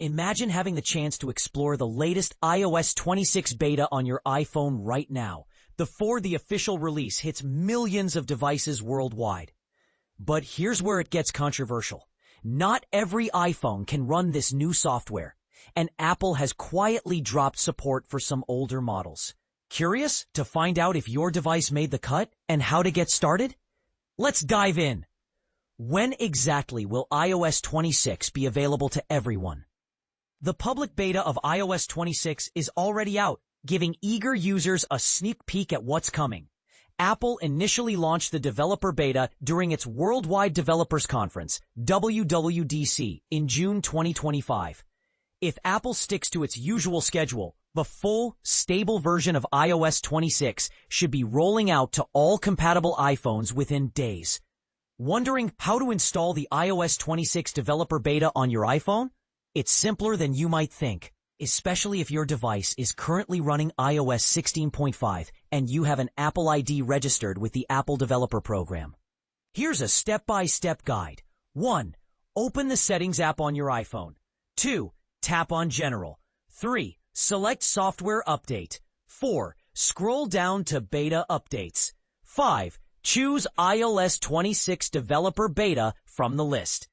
Imagine having the chance to explore the latest iOS 26 beta on your iPhone right now, before the official release hits millions of devices worldwide. But here's where it gets controversial. Not every iPhone can run this new software, and Apple has quietly dropped support for some older models. Curious to find out if your device made the cut and how to get started? Let's dive in. When exactly will iOS 26 be available to everyone? The public beta of iOS 26 is already out, giving eager users a sneak peek at what's coming. Apple initially launched the developer beta during its Worldwide Developers Conference, WWDC, in June 2025. If Apple sticks to its usual schedule, the full, stable version of iOS 26 should be rolling out to all compatible iPhones within days. Wondering how to install the iOS 26 developer beta on your iPhone? It's simpler than you might think, especially if your device is currently running iOS 16.5 and you have an Apple ID registered with the Apple Developer Program. Here's a step-by-step guide. 1. Open the Settings app on your iPhone. 2. Tap on General. 3. Select Software Update. 4. Scroll down to Beta Updates. 5. Choose iOS 26 Developer Beta from the list.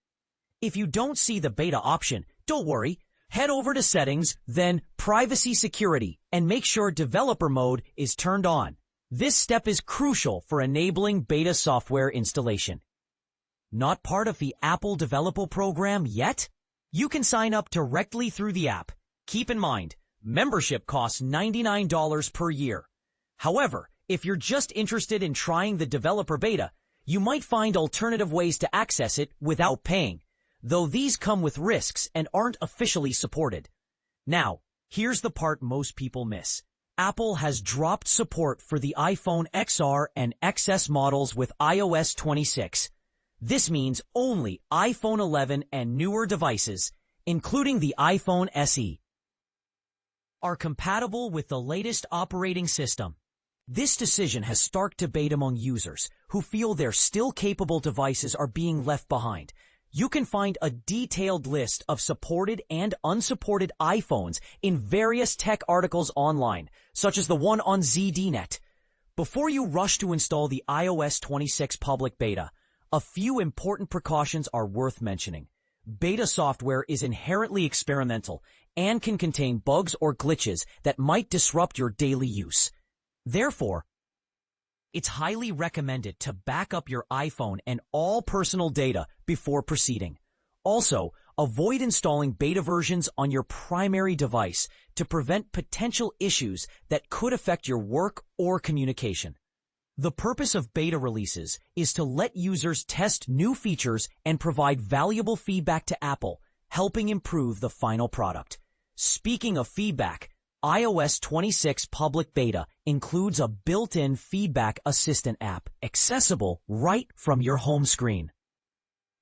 If you don't see the beta option, don't worry. Head over to Settings, then Privacy Security, and make sure Developer Mode is turned on. This step is crucial for enabling beta software installation. Not part of the Apple Developer Program yet? You can sign up directly through the app. Keep in mind, membership costs $99 per year. However, if you're just interested in trying the developer beta, you might find alternative ways to access it without paying, though these come with risks and aren't officially supported. Now, here's the part most people miss. Apple has dropped support for the iPhone XR and XS models with iOS 26. This means only iPhone 11 and newer devices, including the iPhone SE, are compatible with the latest operating system. This decision has sparked debate among users who feel their still capable devices are being left behind. You can find a detailed list of supported and unsupported iPhones in various tech articles online, such as the one on ZDNet. Before you rush to install the iOS 26 public beta, a few important precautions are worth mentioning. Beta software is inherently experimental and can contain bugs or glitches that might disrupt your daily use. Therefore, it's highly recommended to back up your iPhone and all personal data before proceeding. Also, avoid installing beta versions on your primary device to prevent potential issues that could affect your work or communication. The purpose of beta releases is to let users test new features and provide valuable feedback to Apple, helping improve the final product. Speaking of feedback, iOS 26 public beta includes a built-in feedback assistant app accessible right from your home screen.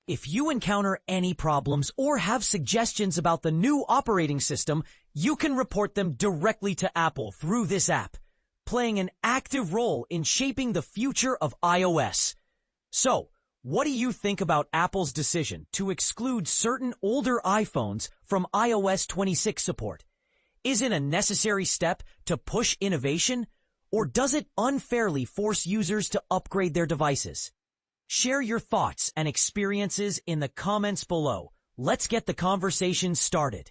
If you encounter any problems or have suggestions about the new operating system, you can report them directly to Apple through this app, playing an active role in shaping the future of iOS. So, what do you think about Apple's decision to exclude certain older iPhones from iOS 26 support? Is it a necessary step to push innovation, or does it unfairly force users to upgrade their devices? Share your thoughts and experiences in the comments below. Let's get the conversation started.